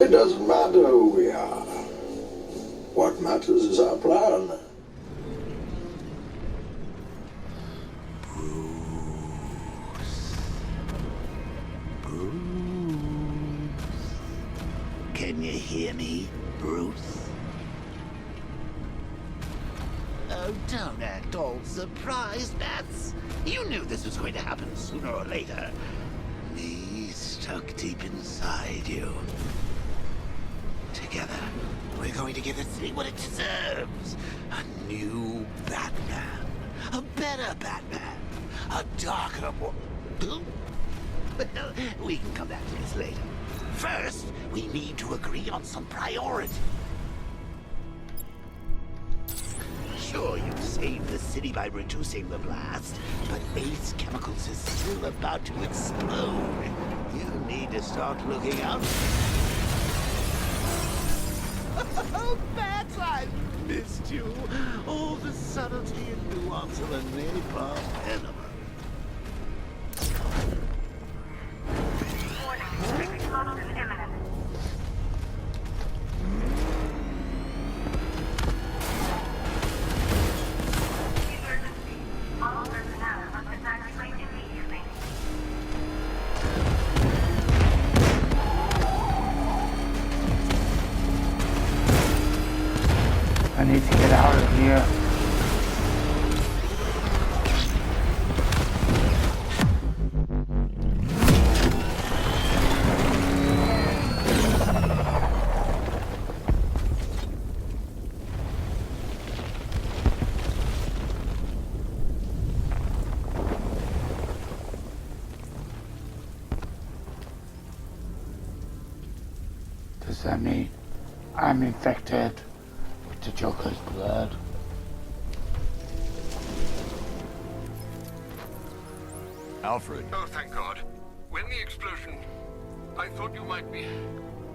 It doesn't matter who we are. What matters is our plan. Can you hear me, Bruce? Oh, don't act all surprised, Bats. You knew this was going to happen sooner or later. Me stuck deep inside you. Together, we're going to give the city what it deserves. A new Batman. A better Batman. A darker, more... But no, we can come back to this later. First, we need to agree on some priority. Sure, you've saved the city by reducing the blast, but Ace Chemicals is still about to explode. You need to start looking out. Oh, Bats, I missed you. All the subtlety and nuance of a napalm enema. Explosion imminent. Emergency. All personnel must evacuate immediately. I need to get out of here. Does that mean I'm infected with the Joker's blood? Alfred. Oh, thank God. When the explosion... I thought you might be...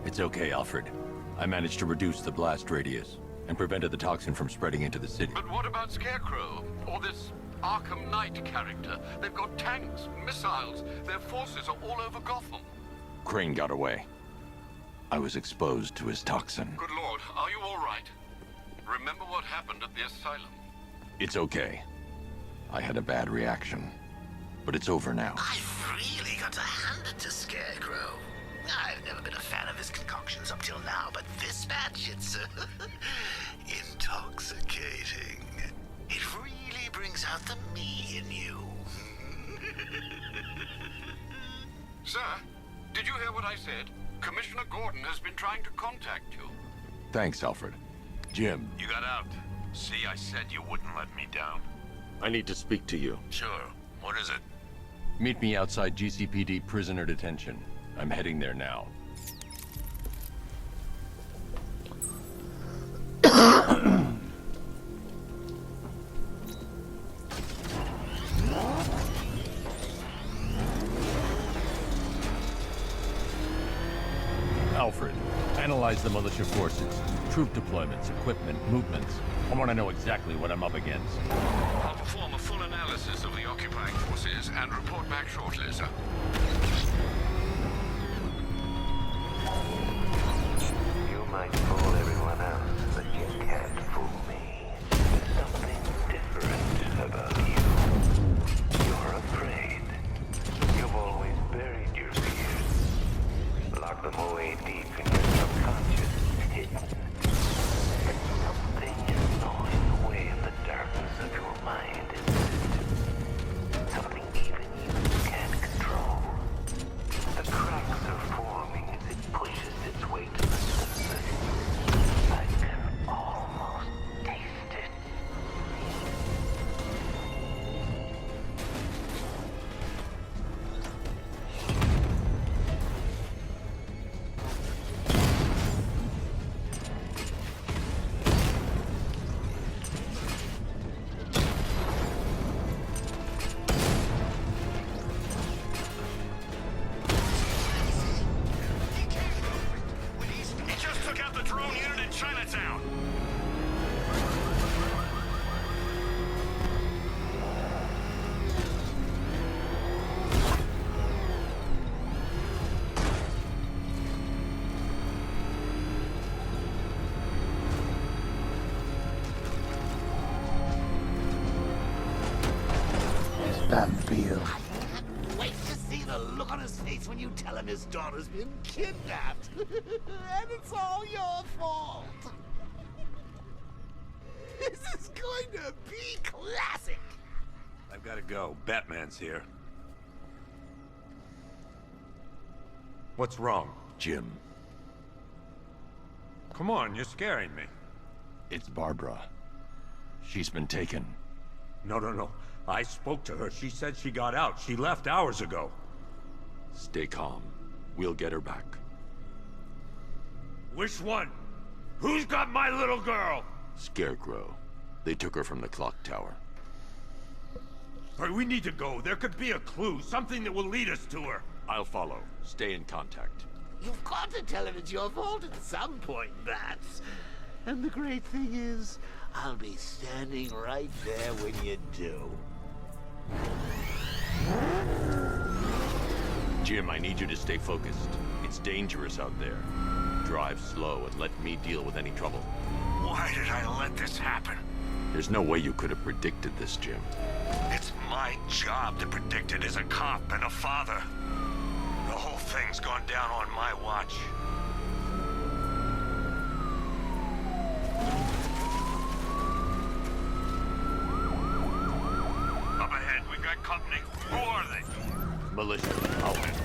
It's okay, Alfred. I managed to reduce the blast radius and prevented the toxin from spreading into the city. But what about Scarecrow? Or this Arkham Knight character? They've got tanks, missiles. Their forces are all over Gotham. Crane got away. I was exposed to his toxin. Good Lord, are you all right? Remember what happened at the asylum? It's okay. I had a bad reaction. But it's over now. I've really got to hand it to Scarecrow. I've never been a fan of his concoctions up till now, but this batch, it's intoxicating. It really brings out the me in you. Sir, did you hear what I said? Commissioner Gordon has been trying to contact you. Thanks, Alfred. Jim. You got out. See, I said you wouldn't let me down. I need to speak to you. Sure. What is it? Meet me outside GCPD prisoner detention. I'm heading there now. Alfred, analyze the militia forces, troop deployments, equipment, movements. I want to know exactly what I'm up against. I'll perform a full analysis of the occupying forces and report back shortly, sir. You might fool everyone else, but you can't fool me. There's something different about you. You're afraid. You've always buried your fears. Locked them away deep in your subconscious, hidden. But something is gnawing away in the darkness of your mind, isn't it? Something even you can't control. The cracks are forming as it pushes its way to the surface. I can almost taste it. He just took out the drone unit in Chinatown. face when you tell him his daughter's been kidnapped. And it's all your fault. This is going to be classic. I've got to go. Batman's here. What's wrong, Jim? Come on, you're scaring me. It's Barbara. She's been taken. No. I spoke to her. She said she got out. She left hours ago. Stay calm. We'll get her back. Which one? Who's got my little girl? Scarecrow. They took her from the clock tower. All right, we need to go. There could be a clue, something that will lead us to her. I'll follow. Stay in contact. You've got to tell him it's your fault at some point, Bats. And the great thing is, I'll be standing right there when you do. Jim, I need you to stay focused. It's dangerous out there. Drive slow and let me deal with any trouble. Why did I let this happen? There's no way you could have predicted this, Jim. It's my job to predict it as a cop and a father. The whole thing's gone down on my watch. Up ahead, we got company. Who are they? Militia. I'll handle.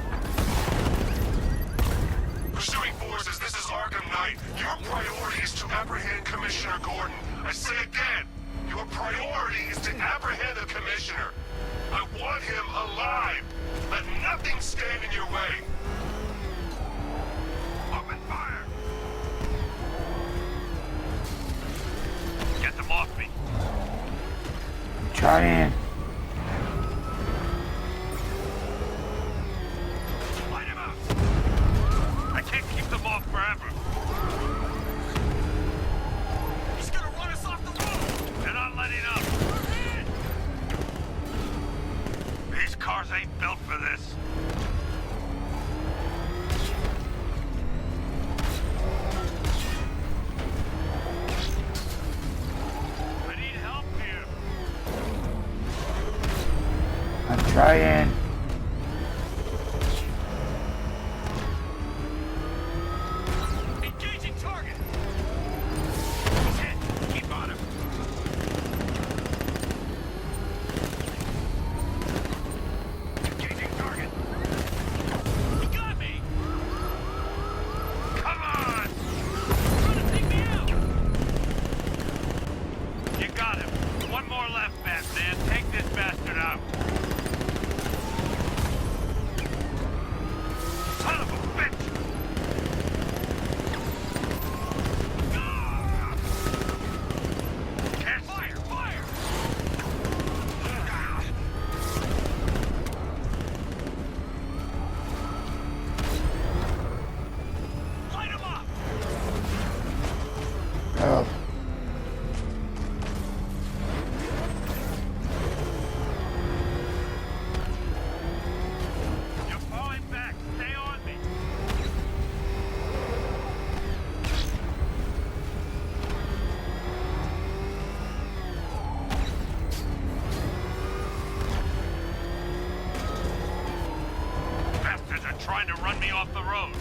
Pursuing forces, this is Arkham Knight. Your priority is to apprehend Commissioner Gordon. I say again, your priority is to apprehend the Commissioner. I want him alive. Let nothing stand in your way. Open fire! Get them off me. Trying. Light him up. I can't keep them off forever. He's gonna run us off the road. They're not letting up. These cars ain't built for this. I need help here. I'm trying. Engaging target. He's hit. Keep on him. Engaging target. He got me. Come on. Trying to take me out. You got him. One more left, Batman. Take this bastard out. Son of a bitch. Can't fire! Fire! Light him up! Oh, You're falling back. Stay on me. Bastards are trying to run me off the road.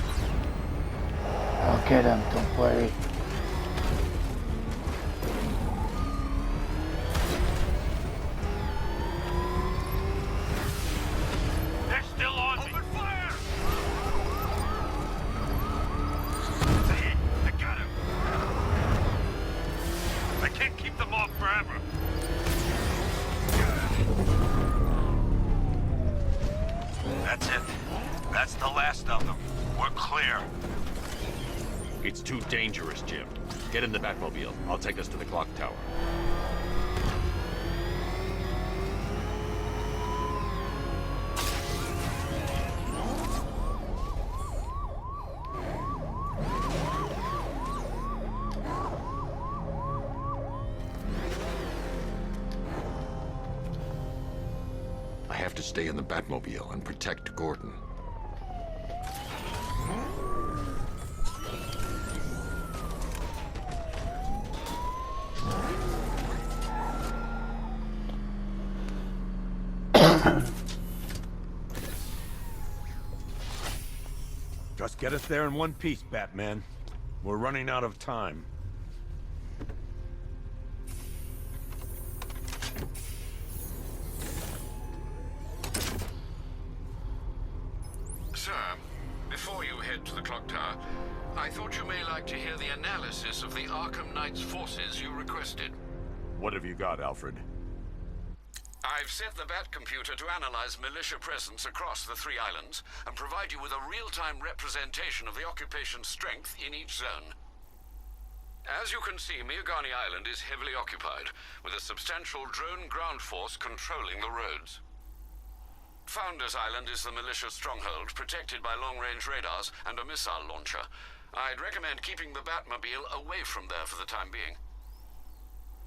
I'll get him. Don't worry. They're still on me. Open fire! It's a hit. I got him. I can't keep them off forever. That's it. That's the last of them. We're clear. It's too dangerous, Jim. Get in the Batmobile. I'll take us to the clock tower. I have to stay in the Batmobile and protect Gordon. Get us there in one piece, Batman. We're running out of time. Sir, before you head to the clock tower, I thought you may like to hear the analysis of the Arkham Knight's forces you requested. What have you got, Alfred? I've set the Bat computer to analyze militia presence across the 3 islands and provide you with a real-time representation of the occupation's strength in each zone. As you can see, Miagani Island is heavily occupied, with a substantial drone ground force controlling the roads. Founders Island is the militia stronghold, protected by long-range radars and a missile launcher. I'd recommend keeping the Batmobile away from there for the time being.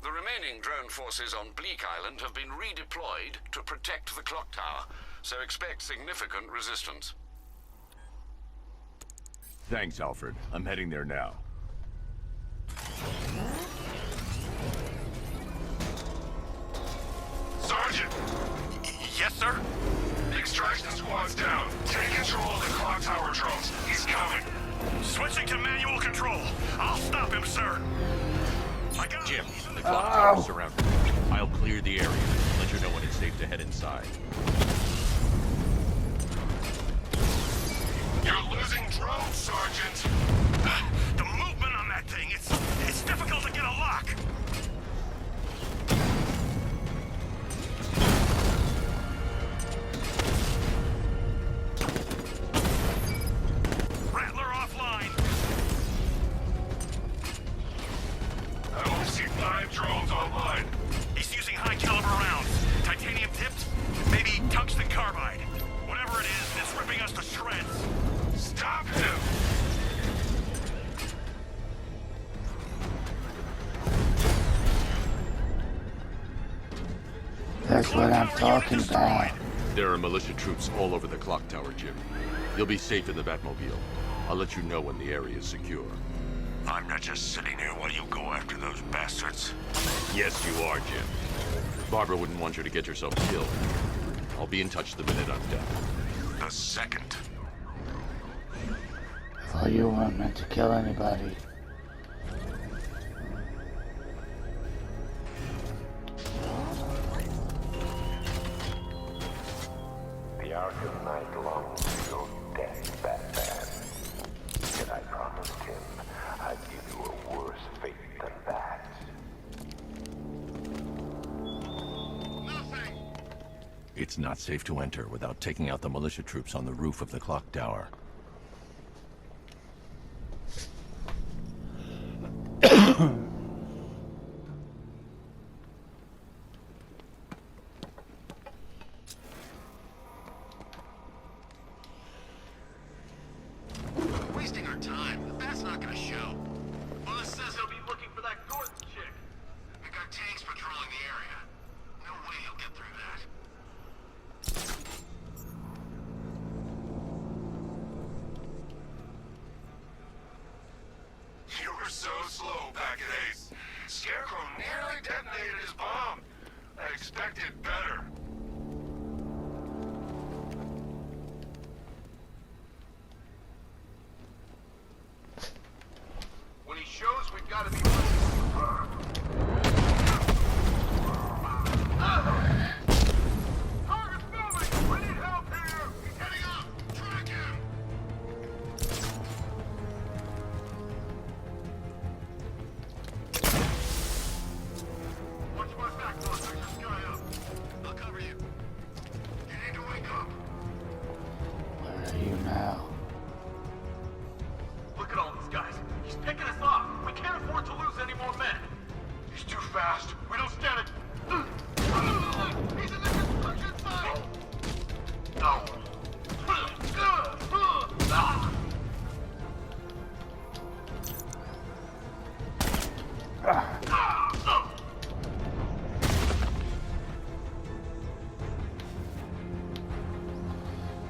The remaining drone forces on Bleak Island have been redeployed to protect the clock tower, so expect significant resistance. Thanks, Alfred. I'm heading there now. Sergeant! Yes, sir? The extraction squad's down. Take control of the clock tower drones. He's coming. Switching to manual control. I'll stop him, sir. Jim, the clock tower is surrounded. I'll clear the area. Let you know when it's safe to head inside. You're losing drones, Sergeant. The movement on that thing, it's difficult to get a lock. Rattler offline. I only see 5 drones online. He's using high caliber rounds. Titanium tipped? Maybe tungsten carbide. Whatever it is, it's ripping us to shreds. Stop him! That's what I'm talking about. There are militia troops all over the clock tower, Jim. You'll be safe in the Batmobile. I'll let you know when the area is secure. I'm not just sitting here while you go after those bastards. Yes, you are, Jim. Barbara wouldn't want you to get yourself killed. I'll be in touch the minute I'm done. The second. I thought you weren't meant to kill anybody. The Arkham Knight longs for your death, Batman. And I promised him I'd give you a worse fate than that. It's not safe to enter without taking out the militia troops on the roof of the clock tower. Wasting our time. That's not gonna show. Boss says he'll be looking for that Gordon chick. We got tanks patrolling the area. No way he'll get through that. You were so slow back at Ace. Scarecrow nearly detonated his bomb. I expected better. When he shows, we've got to be Target's moving! We need help here! He's heading up! Track him! Watch my back, boss. There's this guy up. I'll cover you. You need to wake up. Where are you now? Look at all these guys. He's picking us off. We can't afford to lose any more men. He's too fast. We don't stand it. He's in the construction site. No.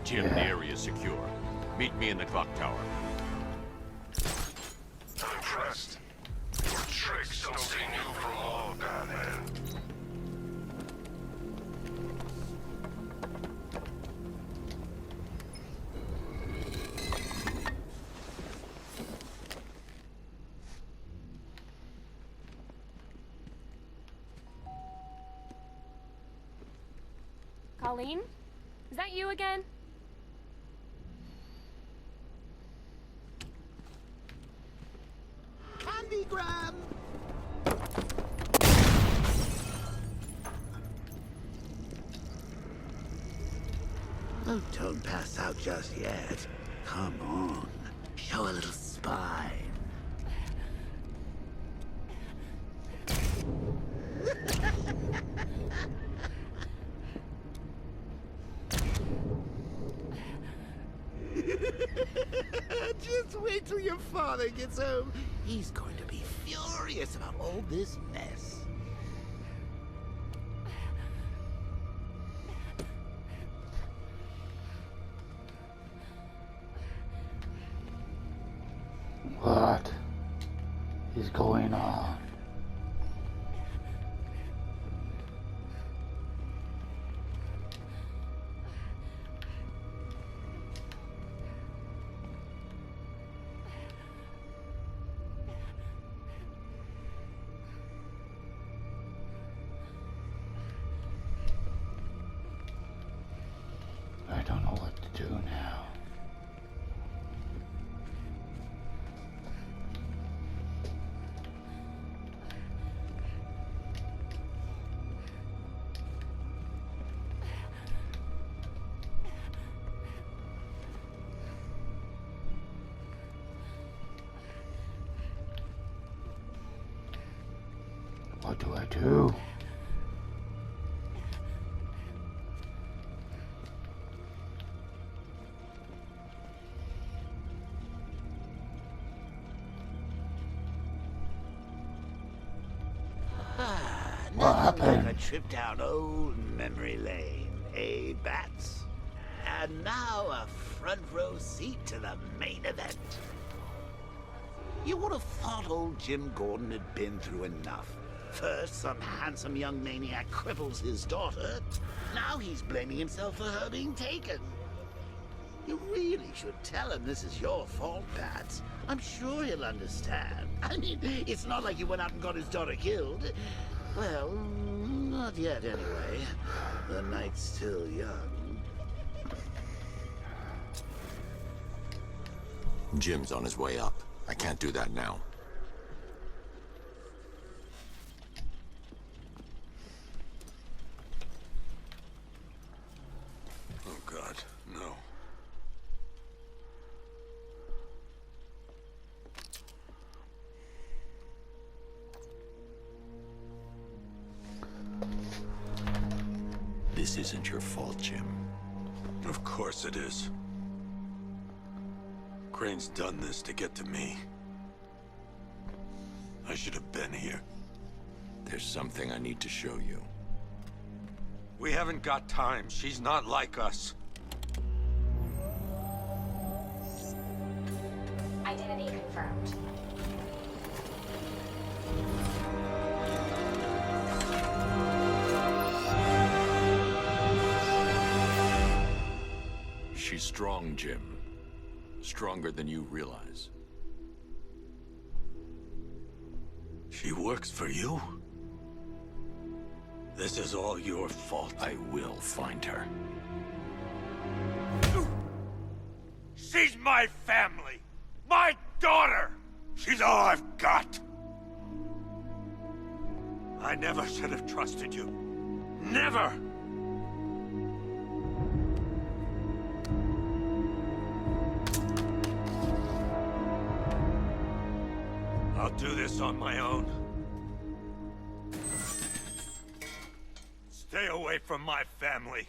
Jim, the area is secure. Meet me in the clock tower. I'm impressed. Your tricks don't seem new for long, Batman. Colleen? Is that you again? Candygram! Oh, don't pass out just yet. Come on. Show a little spine. Just wait till your father gets home. He's going to be furious about all this mess. What is going on? I don't know what to do now. What do I do? What happened? Like a trip down old memory lane, eh, Bats? And now a front row seat to the main event. You would have thought old Jim Gordon had been through enough. First, some handsome young maniac cripples his daughter. Now he's blaming himself for her being taken. You really should tell him this is your fault, Bats. I'm sure he'll understand. I mean, it's not like you went out and got his daughter killed. Well, not yet anyway. The night's still young. Jim's on his way up. I can't do that now. Oh, God, no. This isn't your fault, Jim. Of course it is. Crane's done this to get to me. I should have been here. There's something I need to show you. We haven't got time. She's not like us. Identity confirmed. She's strong, Jim. Stronger than you realize. She works for you? This is all your fault. I will find her. She's my family! My daughter! She's all I've got! I never should have trusted you. Never! I'll do this on my own. Stay away from my family.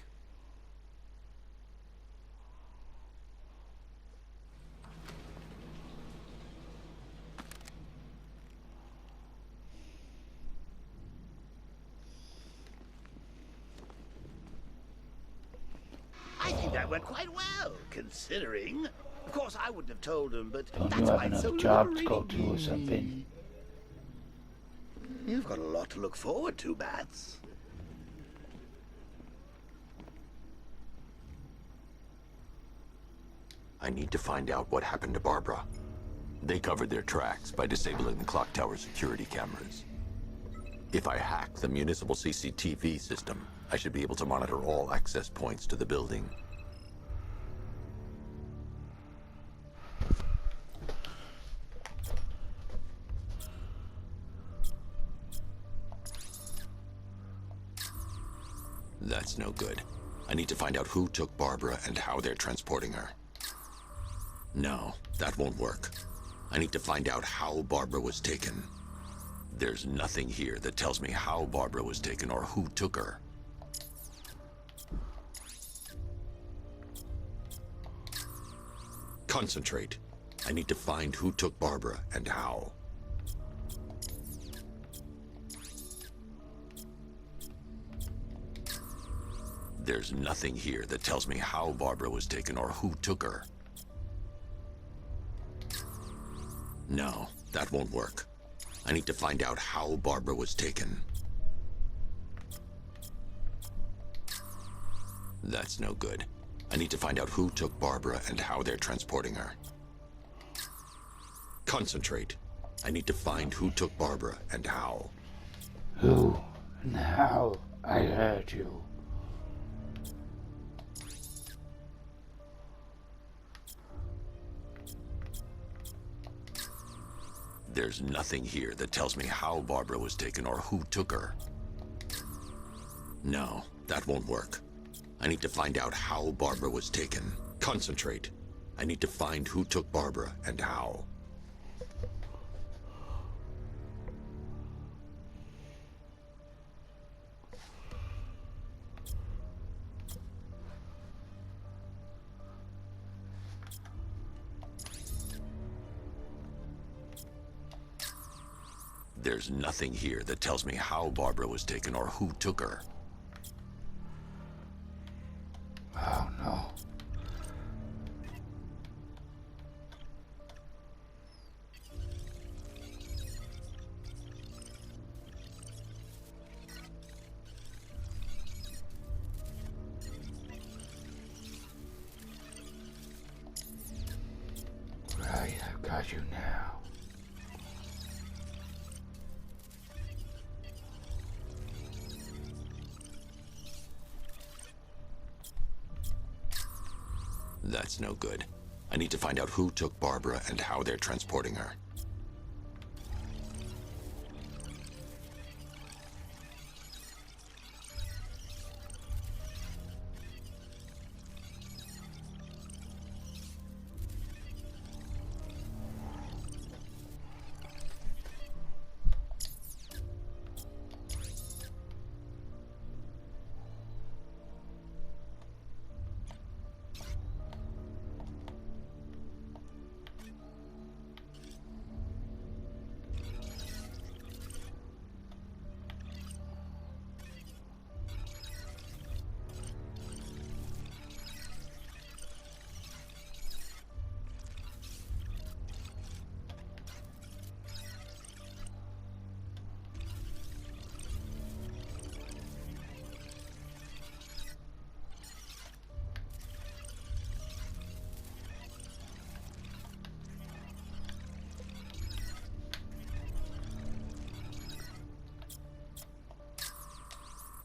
I think that went quite well, considering. Of course, I wouldn't have told him, but Don't that's you have why it's so enough job to go liberating. to or something? You've got a lot to look forward to, Bats. I need to find out what happened to Barbara. They covered their tracks by disabling the clock tower security cameras. If I hack the municipal CCTV system, I should be able to monitor all access points to the building. That's no good. I need to find out who took Barbara and how they're transporting her. No, that won't work. I need to find out how Barbara was taken. There's nothing here that tells me how Barbara was taken or who took her. Concentrate. I need to find who took Barbara and how. There's nothing here that tells me how Barbara was taken or who took her. No, that won't work. I need to find out how Barbara was taken. That's no good. I need to find out who took Barbara and how they're transporting her. Concentrate. I need to find who took Barbara and how. Who and how? I heard you. There's nothing here that tells me how Barbara was taken or who took her. No, that won't work. I need to find out how Barbara was taken. Concentrate. I need to find who took Barbara and how. There's nothing here that tells me how Barbara was taken or who took her. Oh no. Right, I've got you now. That's no good. I need to find out who took Barbara and how they're transporting her.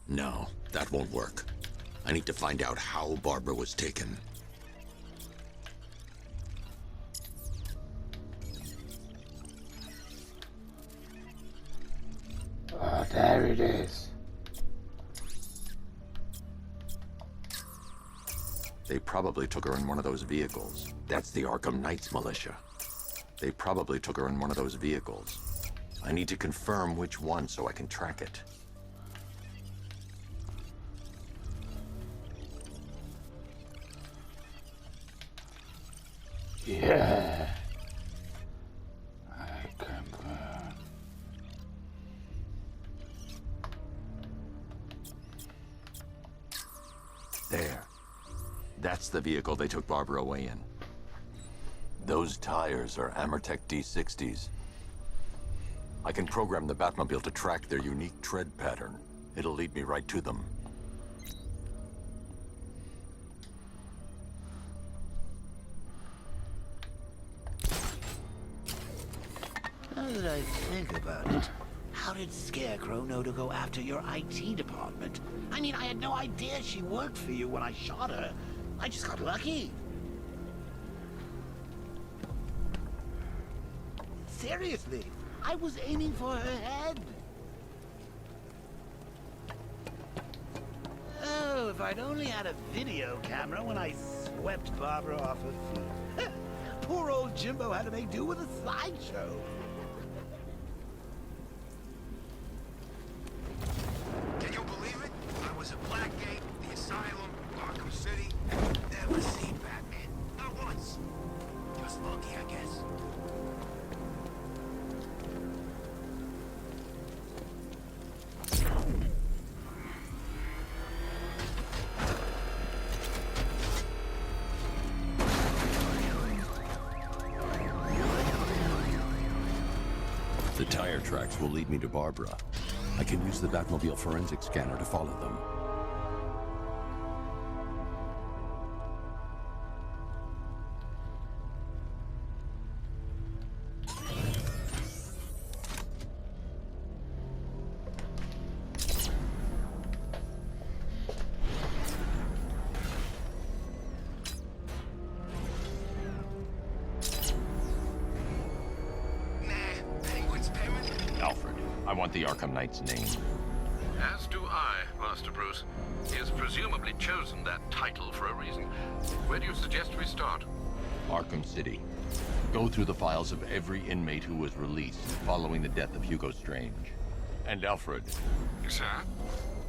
No, that won't work. I need to find out how Barbara was taken. Oh, there it is. They probably took her in one of those vehicles. That's the Arkham Knights militia. They probably took her in one of those vehicles. I need to confirm which one so I can track it. Yeah. I confirm. There. That's the vehicle they took Barbara away in. Those tires are Amertech D60s. I can program the Batmobile to track their unique tread pattern. It'll lead me right to them. Now that I think about it, How did Scarecrow know to go after your IT department? I mean, I had no idea she worked for you when I shot her. I just got lucky. Seriously, I was aiming for her head. Oh, if I'd only had a video camera when I swept Barbara off her feet. Poor old Jimbo had to make do with a slideshow. Can you believe it? I was at Blackgate, the Asylum, Arkham City. Never seen Batman. Not once. Just lucky, I guess. The tire tracks will lead me to Barbara. I can use the Batmobile forensic scanner to follow them. Alfred, I want the Arkham Knight's name. As do I, Master Bruce. He has presumably chosen that title for a reason. Where do you suggest we start? Arkham City. Go through the files of every inmate who was released following the death of Hugo Strange. And Alfred. Sir?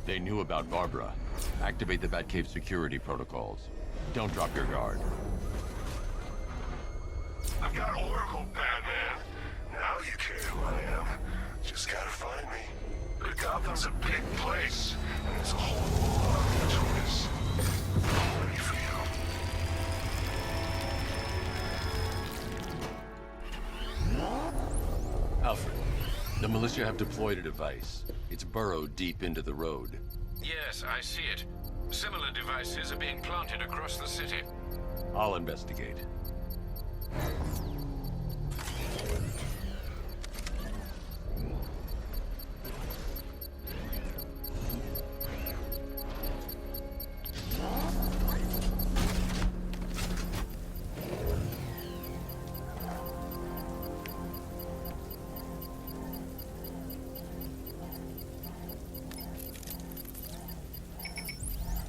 They knew about Barbara. Activate the Batcave security protocols. Don't drop your guard. I've got Oracle, Batman. Now you care who I am. Just gotta find me. But Gotham's a big place, and there's a whole lot of twists. I'm ready for you. Alfred, the militia have deployed a device. It's burrowed deep into the road. Yes, I see it. Similar devices are being planted across the city. I'll investigate.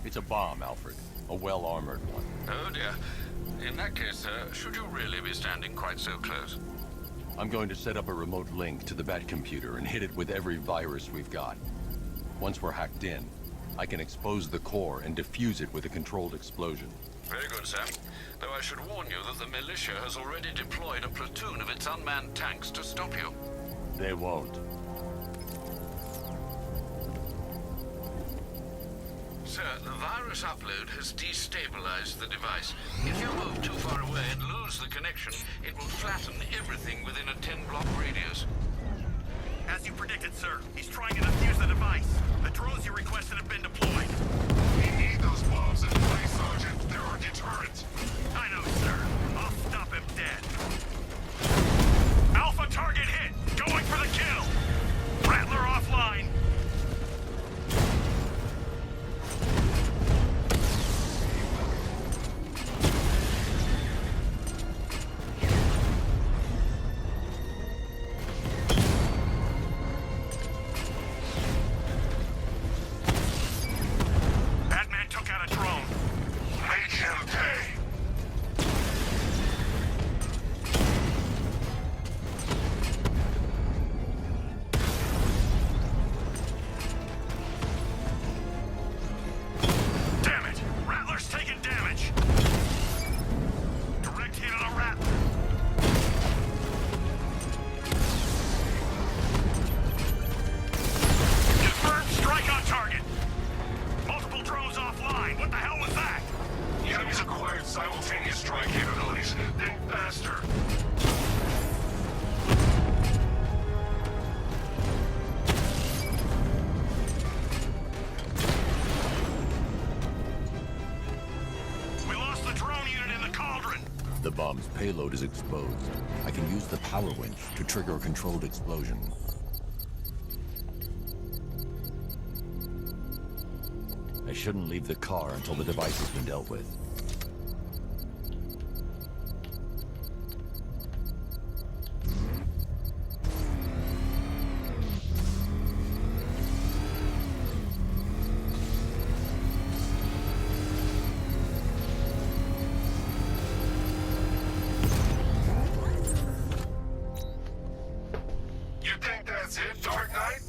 It's a bomb, Alfred. A well-armored one. Oh dear. In that case, should you really be standing quite so close? I'm going to set up a remote link to the Batcomputer and hit it with every virus we've got. Once we're hacked in, I can expose the core and defuse it with a controlled explosion. Very good, sir. Though I should warn you that the militia has already deployed a platoon of its unmanned tanks to stop you. They won't. Sir, the virus upload has destabilized the device. If you move too far away and lose the connection, it will flatten everything within a 10-block radius. As you predicted, sir, he's trying to defuse the device. The drones you requested have been deployed. We need those bombs in place, Sergeant. They're our deterrent. I know, sir. I'll stop him dead. Alpha target hit! Going for the kill! Rattler offline! The bomb's payload is exposed. I can use the power winch to trigger a controlled explosion. I shouldn't leave the car until the device has been dealt with. You think that's it, Dark Knight?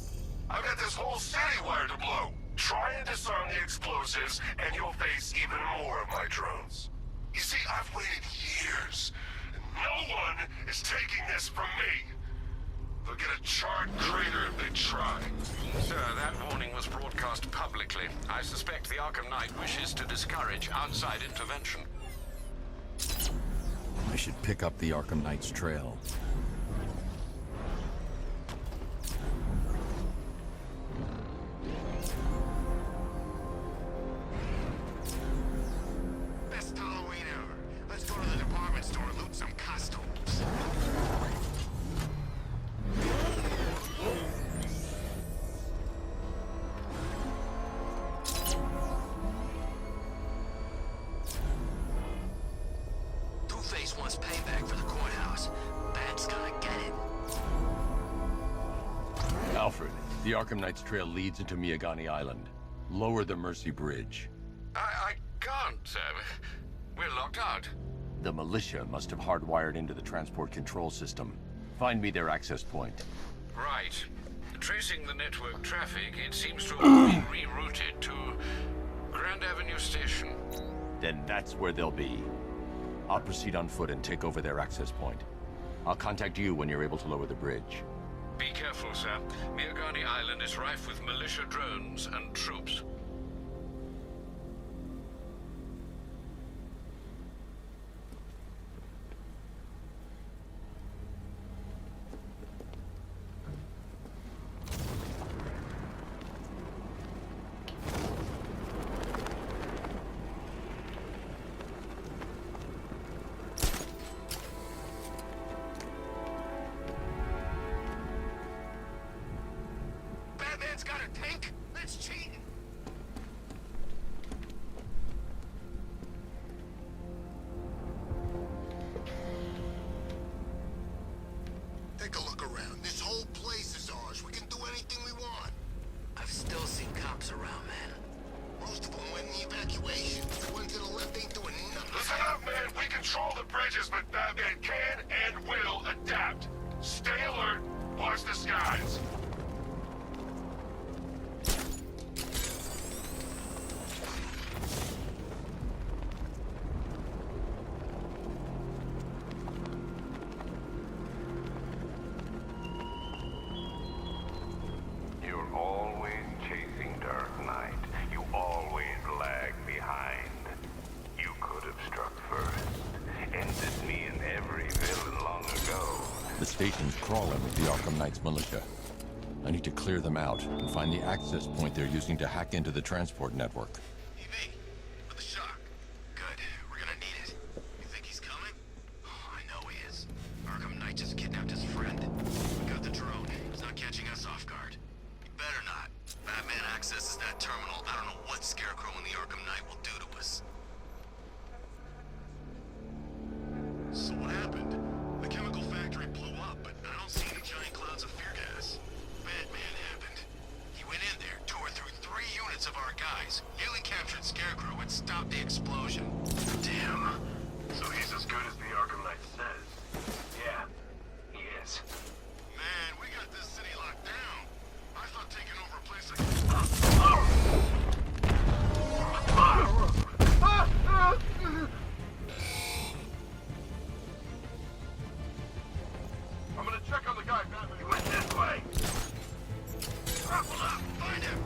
I've got this whole city wired to blow. Try and disarm the explosives, and you'll face even more of my drones. You see, I've waited years, and no one is taking this from me. They'll get a charred crater if they try. Sir, that warning was broadcast publicly. I suspect the Arkham Knight wishes to discourage outside intervention. I should pick up the Arkham Knight's trail. Best Halloween ever. Let's go to the department store and loot some costumes. Two-Face wants payback for the courthouse. Bat's gonna get it. Alfred, the Arkham Knight's trail leads into Miagani Island. Lower the Mercy Bridge. I can't, sir. We're locked out. The militia must have hardwired into the transport control system. Find me their access point. Right. Tracing the network traffic, it seems to have been rerouted to Grand Avenue Station. Then that's where they'll be. I'll proceed on foot and take over their access point. I'll contact you when you're able to lower the bridge. Be careful, sir. Miagani Island is rife with militia drones and troops. Batman's got a tank? That's cheating. Take a look around. This whole place is ours. We can do anything we want. I've still seen cops around, man. Most of them went in the evacuation. The ones to the left ain't doing nothing. Listen up, man. We control the bridges, but Batman can and will adapt. Stay alert. Watch the skies. You're always chasing Dark Knight. You always lag behind. You could have struck first. Ended me and every villain long ago. The station's crawling with the Arkham Knight's militia. I need to clear them out and find the access point they're using to hack into the transport network. EV, with a shock. Good. We're gonna need it. You think he's coming? Oh, I know he is. Arkham Knight just kidnapped his friend. We got the drone. He's not catching us off guard. He better not. Batman accesses that terminal. I don't know what Scarecrow and the Arkham Knight will do to us. So what happened? The chemical factory blew up, but I don't see any giant clouds of fear gas. Batman happened. He went in there, tore through 3 units of our guys, nearly captured Scarecrow, and stopped the explosion. Damn. So he's as good as the Arkham Knight says. Yeah, he is. Man, we got this city locked down. I thought taking over a place like I'm gonna check on the guy, Batman. He went this way! Grapple up! Find him!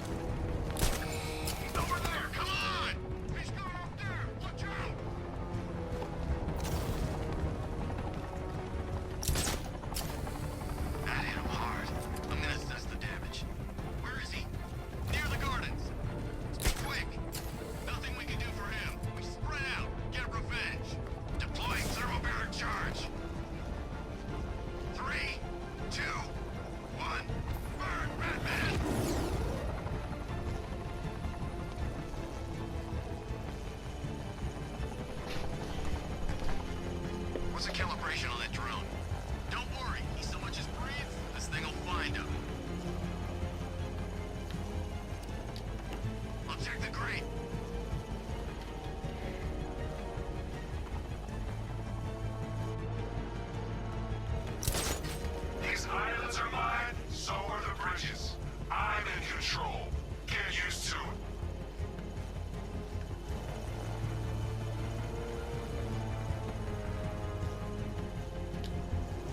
He's over there! Come on! He's going up there! Watch out! That hit him hard. I'm gonna assess the damage. Where is he? Near the gardens. Let's be quick. Nothing we can do for him. We spread out. Get calibration on that drone. Don't worry, he so much as breathes, this thing will find him. I'll check the grate. These islands are mine, so are the bridges. I'm in control. Get used to it.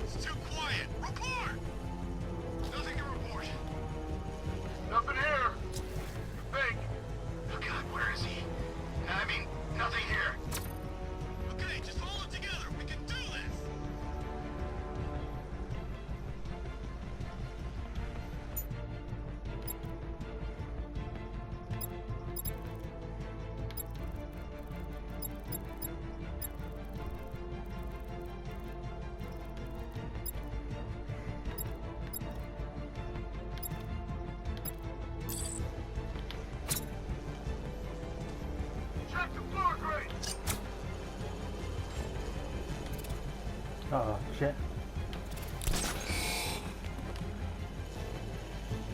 It's too quiet. Report! Nothing to report. Nothing here. Fake. Oh God, where is he? I mean, nothing here. Okay, just hold it together. We can do this. Check the floor grate. Oh shit.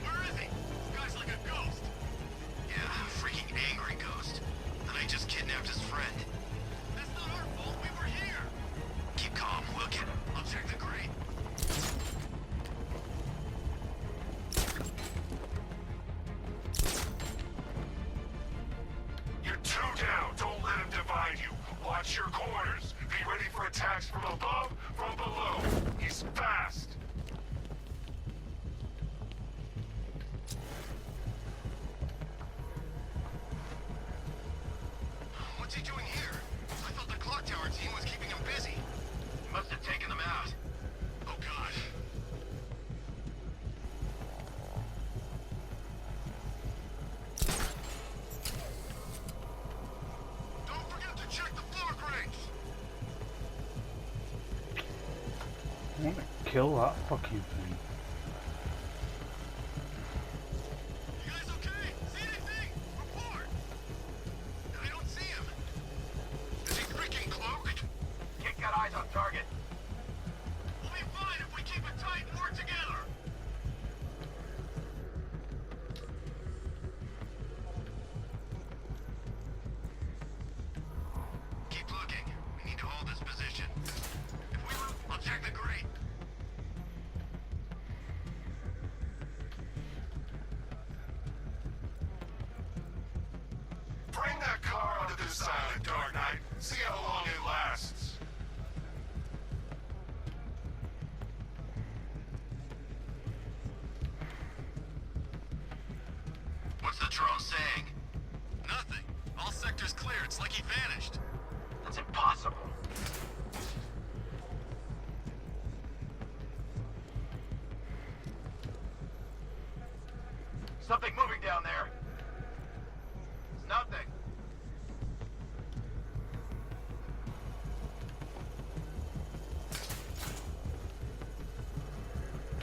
Where is he? This guy's like a ghost. Yeah, freaking angry ghost. And I just kidnapped his friend. That's not our fault. We were here. Keep calm. We'll get him. I'll check the grate. You're two down. Don't let him divide you. Watch your corners. Be ready for attacks from above, from below. He's fast. What's he doing here? I thought the clock tower team was keeping him busy. He must have taken them out. Oh God. Don't forget to check the floor grates. I want to kill that fucking thing. You guys okay? See anything? Report. I don't see him. Is he freaking cloaked? Can't got eyes on target. We'll be fine if we keep it tight and work together. Keep looking. We need to hold this position. If we move, I'll check the grate. Bring that car onto this island, Dark Knight. See how long it lasts. What's the drone saying? Nothing. All sectors clear. It's like he vanished. That's impossible. Something moving down there. Nothing.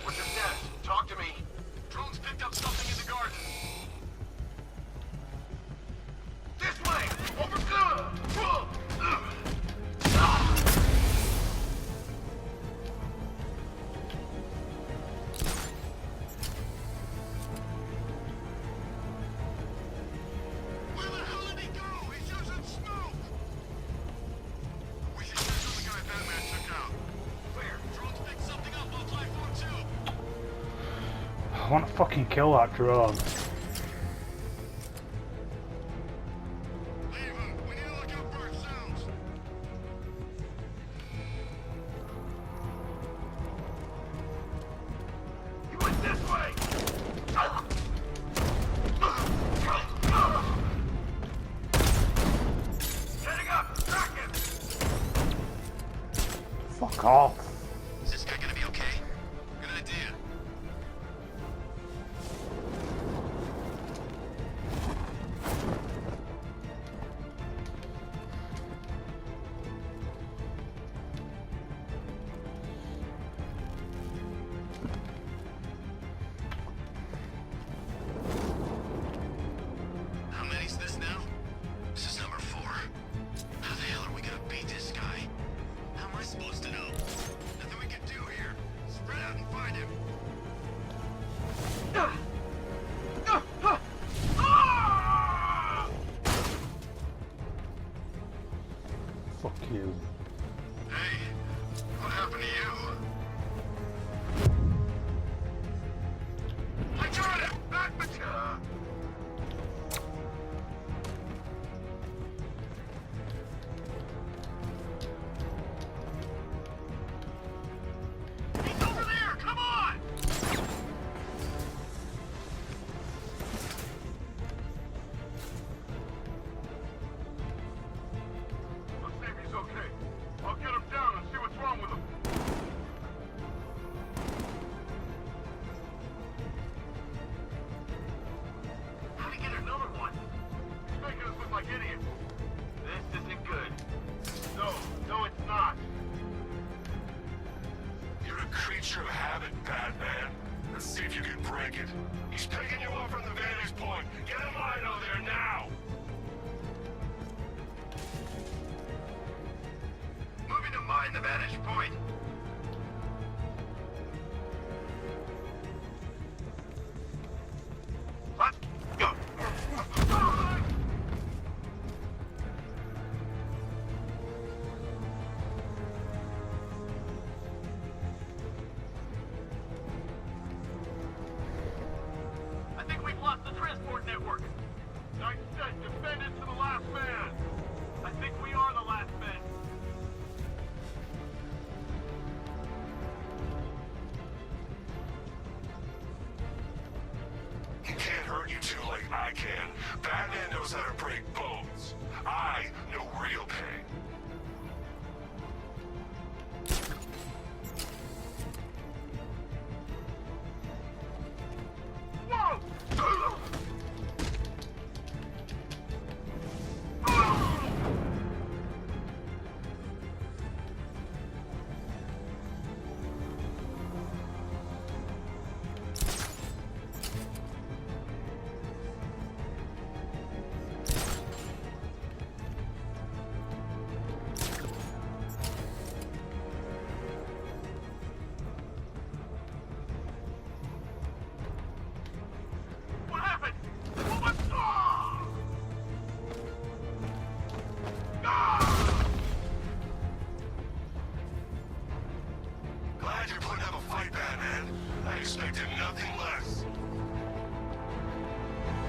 What's your status? Talk to me. Drones picked up something in the garden. This way! Over Where the hell did he go? He's using smoke! We should check on the guy Batman took out. Clear. Drones picked something up on platform 2. I want to fucking kill that drone. Leave him. We need to look out for sounds. He went this way! Getting up! Track him! Fuck off. Is this guy gonna be okay? Good idea. How many's this now? This is number 4. How the hell are we gonna beat this guy? How am I supposed to know? if you can break it. He's picking you up from the vantage point. Get a line out there now! Moving to mine the vantage point. Let's go! I think we've lost the transport network. Knight said defend it to the last man. I think we are the last men. He can't hurt you two like I can. Batman knows how to break bones. I know real pain. Whoa! What happened? What? Glad you're putting up a fight, Batman. I expected nothing less.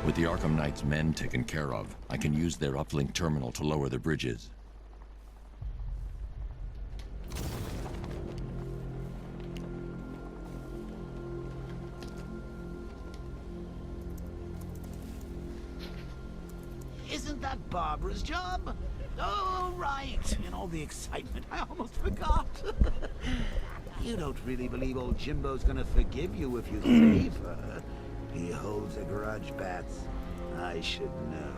With the Arkham Knight's men taken care of, I can use their uplink terminal to lower the bridges. Isn't that Barbara's job? Oh, right. In all the excitement, I almost forgot. You don't really believe old Jimbo's gonna forgive you if you save her. He holds a grudge, Bats. I should know.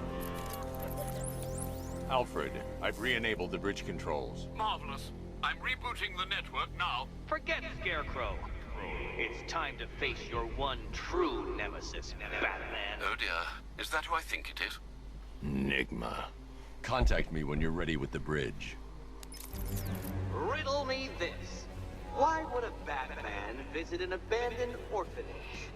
Alfred, I've re-enabled the bridge controls. Marvelous. I'm rebooting the network now. Forget Scarecrow. It's time to face your one true nemesis, Batman. Oh dear. Is that who I think it is? Enigma. Contact me when you're ready with the bridge. Riddle me this. Why would a Batman visit an abandoned orphanage?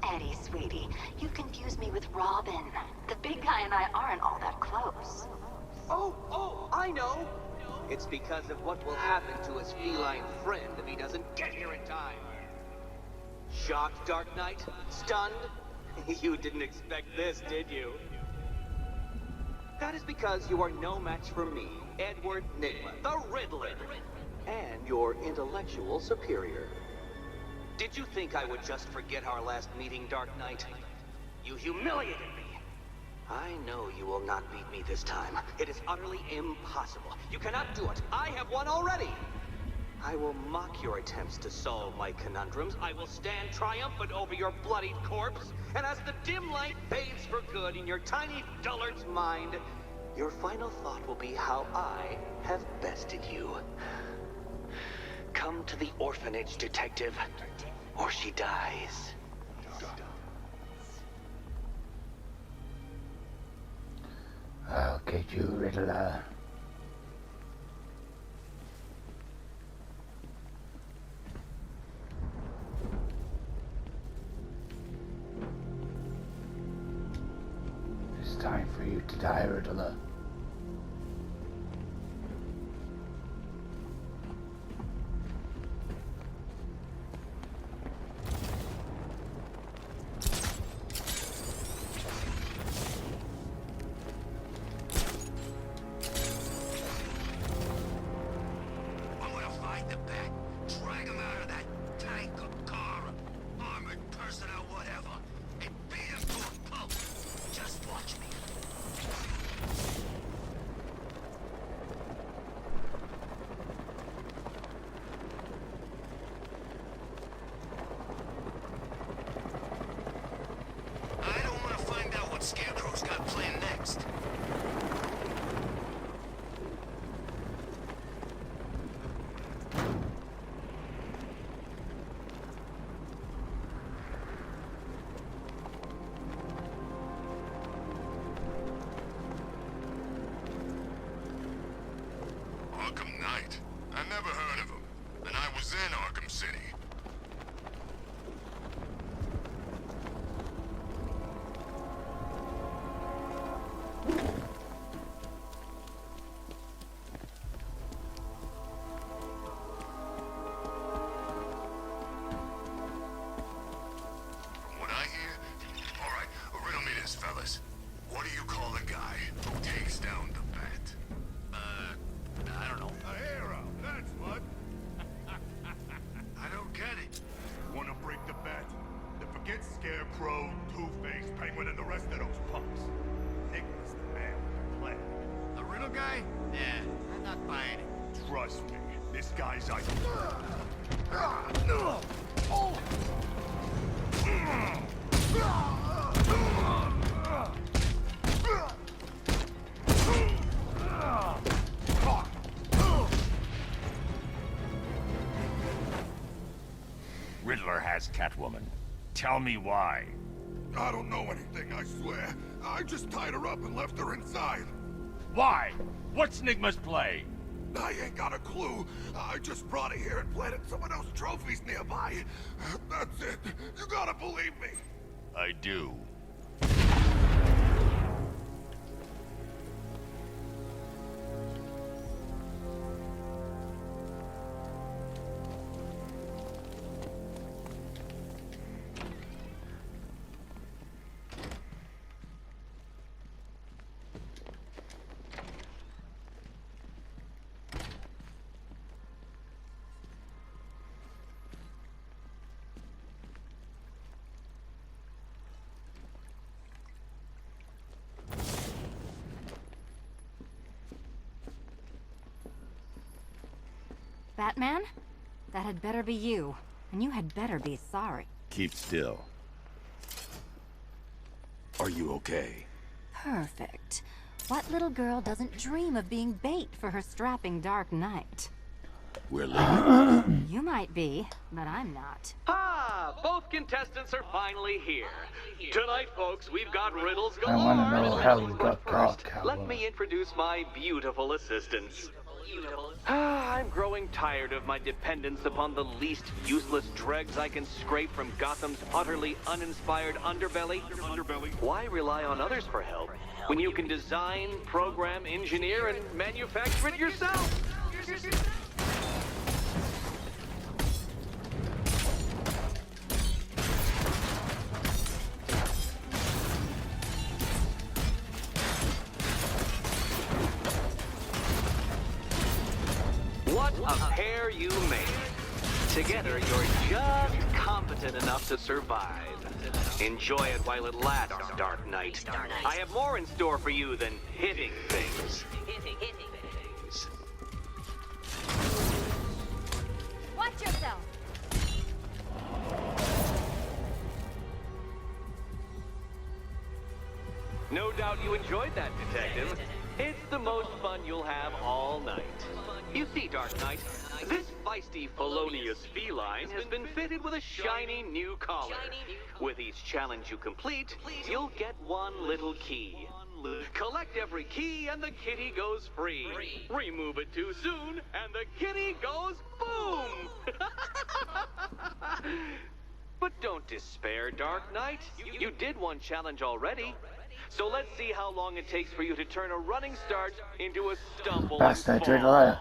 Eddie, sweetie, you confuse me with Robin. The big guy and I aren't all that close. Oh, I know! It's because of what will happen to his feline friend if he doesn't get here in time. Shocked, Dark Knight? Stunned? You didn't expect this, did you? That is because you are no match for me, Edward Nigma, the Riddler, and your intellectual superior. Did you think I would just forget our last meeting, Dark Knight? You humiliated me. I know you will not beat me this time. It is utterly impossible. You cannot do it. I have won already. I will mock your attempts to solve my conundrums. I will stand triumphant over your bloodied corpse. And as the dim light fades for good in your tiny dullard's mind, your final thought will be how I have bested you. Come to the orphanage, detective, or she dies. I'll get you, Riddler. It's time for you to die, Riddler. Scarecrow's got planned next. Never heard of him. And I was in Arkham City. From what I hear... Alright, riddle me this, fellas. What do you call the guy who takes down the bat? I don't know. A hero, that's what. I don't get it. Wanna break the bat? Then forget Scarecrow, Two-Face, Penguin, and the rest of those punks. Nicholas the man with the plan. The riddle guy? Nah, I'm not buying it. Trust me, this guy's like... Riddler has Catwoman. Tell me why. I don't know anything, I swear. I just tied her up and left her inside. Why? What's Nigma's play? I ain't got a clue. I just brought her here and planted someone else's trophies nearby. That's it. You gotta believe me. I do. Batman? That had better be you. And you had better be sorry. Keep still. Are you okay? Perfect. What little girl doesn't dream of being bait for her strapping Dark Knight? We're leaving. You might be, but I'm not. Ah, both contestants are finally here. Tonight, folks, we've got riddles I galore. want to know how you got But caught, first, let me introduce my beautiful assistants. I'm growing tired of my dependence upon the least useless dregs I can scrape from Gotham's utterly uninspired underbelly. Why rely on others for help when you can design, program, engineer, and manufacture it yourself? What a pair you made. Together, you're just competent enough to survive. Enjoy it while it lasts, Dark Knight. I have more in store for you than hitting things. Watch yourself! No doubt you enjoyed that, Detective. It's the most fun you'll have all night. You see, Dark Knight, this feisty, felonious feline has been fitted with a shiny new collar. With each challenge you complete, you'll get one little key. Collect every key and the kitty goes free. Remove it too soon and the kitty goes boom! But don't despair, Dark Knight. You did one challenge already. So let's see how long it takes for you to turn a running start into a stumble. Bastard, you're a liar.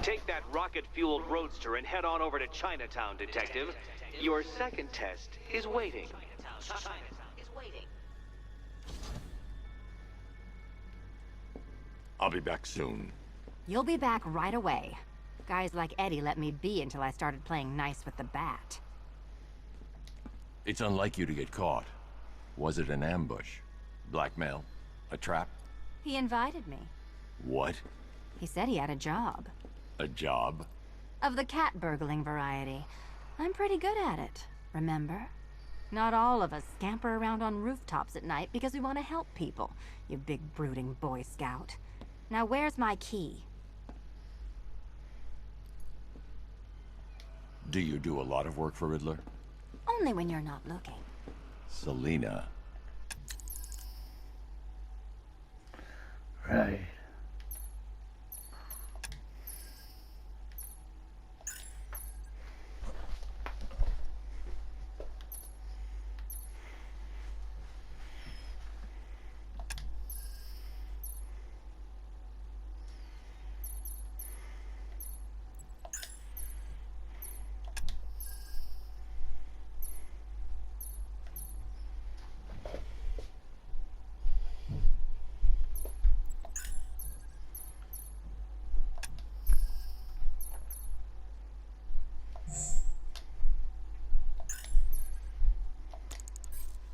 Take that rocket-fueled roadster and head on over to Chinatown, Detective. Your second test is waiting. I'll be back soon. You'll be back right away. Guys like Eddie let me be until I started playing nice with the bat. It's unlike you to get caught. Was it an ambush? Blackmail? A trap? He invited me. What? He said he had a job. A job? Of the cat burgling variety. I'm pretty good at it, remember? Not all of us scamper around on rooftops at night because we want to help people, you big brooding Boy Scout. Now where's my key? Do you do a lot of work for Riddler? Only when you're not looking. Selina. Right.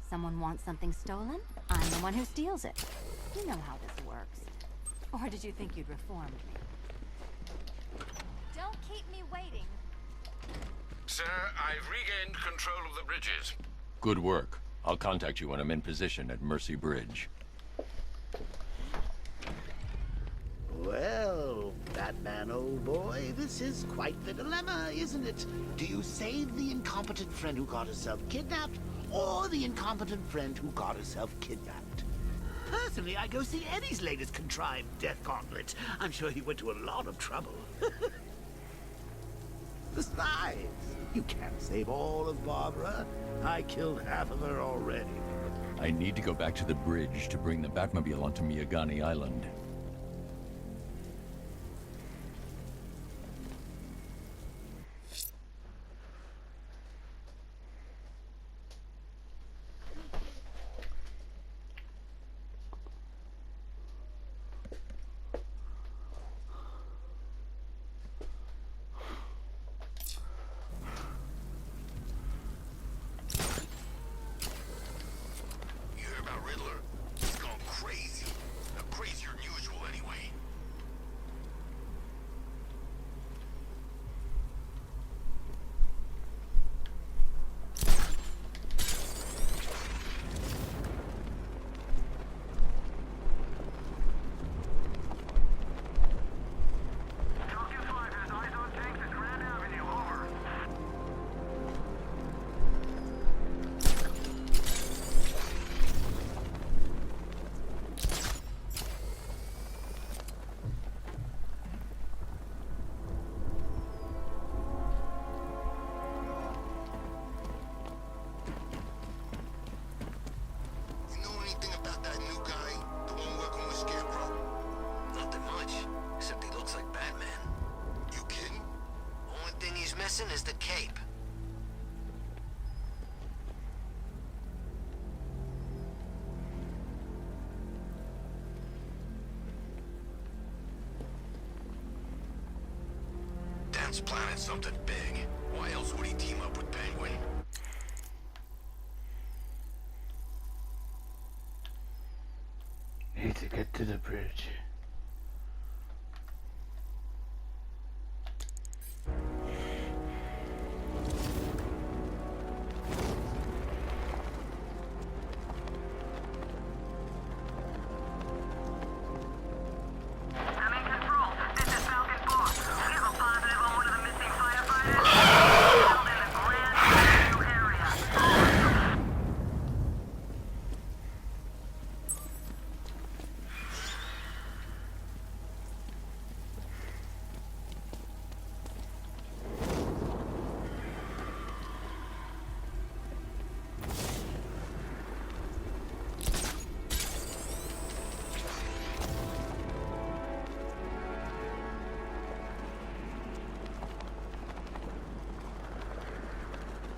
Someone wants something stolen, I'm the one who steals it. You know how this works. Or did you think you'd reformed me? Don't keep me waiting. Sir, I've regained control of the bridges. Good work. I'll contact you when I'm in position at Mercy Bridge. Well, Batman, old boy, this is quite the dilemma, isn't it? Do you save the incompetent friend who got herself kidnapped, or the incompetent friend who got herself kidnapped? Personally, I go see Eddie's latest contrived death gauntlet. I'm sure he went to a lot of trouble. Besides, you can't save all of Barbara. I killed half of her already. I need to go back to the bridge to bring the Batmobile onto Miyagani Island. You hear about Riddler? He's gone crazy. Now, crazier than usual, anyway. You know anything about that new guy? The one working with Scarecrow? Nothing much, except he looks like Batman. You kidding? Only thing he's missing is the cape. Dan's planning something big. Why else would he team up with Penguin? Need to get to the bridge. I'm in control. This is Falcon 4. We have a positive on one of the missing firefighters. Held in a brand new area.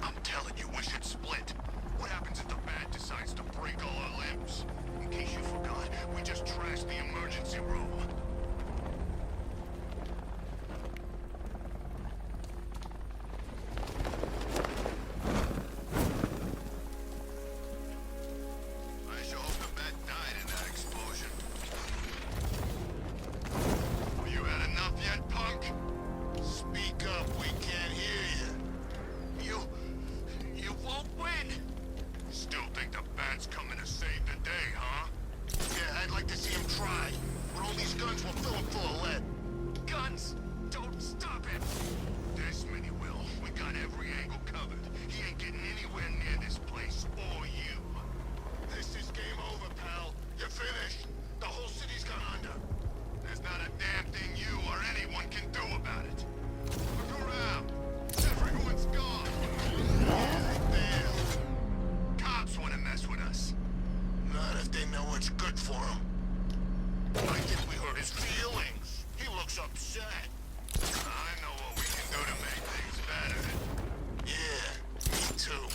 I'm telling you, we should split. What happens if the Bat decides to break all our limbs? In case you forgot, we just trashed the emergency room. I sure hope the Bat died in that explosion. Well, you had enough yet, punk? Speak up, we can't hear you. You won't win! Still think the Bat's coming to save the day, huh? Yeah, I'd like to see him try. With all these guns, we'll fill him full of lead. Guns? Don't stop him! This many will. We got every angle covered. He ain't getting anywhere near this place, or you. This is game over, pal. You're finished. The whole city's gone under. There's not a damn thing you or anyone can do about it. Look around. Everyone's gone. They failed. Cops want to mess with us. Not if they know what's good for them. I think we hurt his feelings. He looks upset. I know what we can do to make things better. Yeah, me too.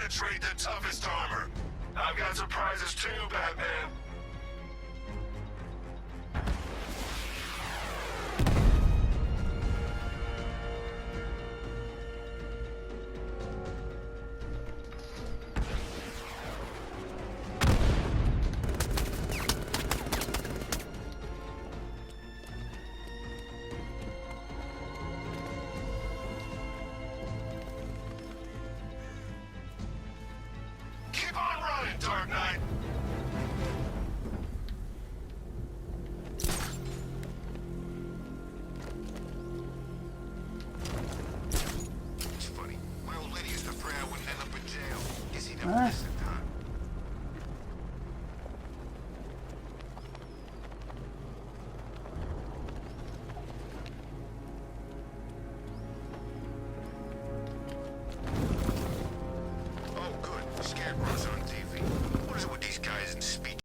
trade the toughest armor. I've got surprises too, Batman. Keep on running, Dark Knight.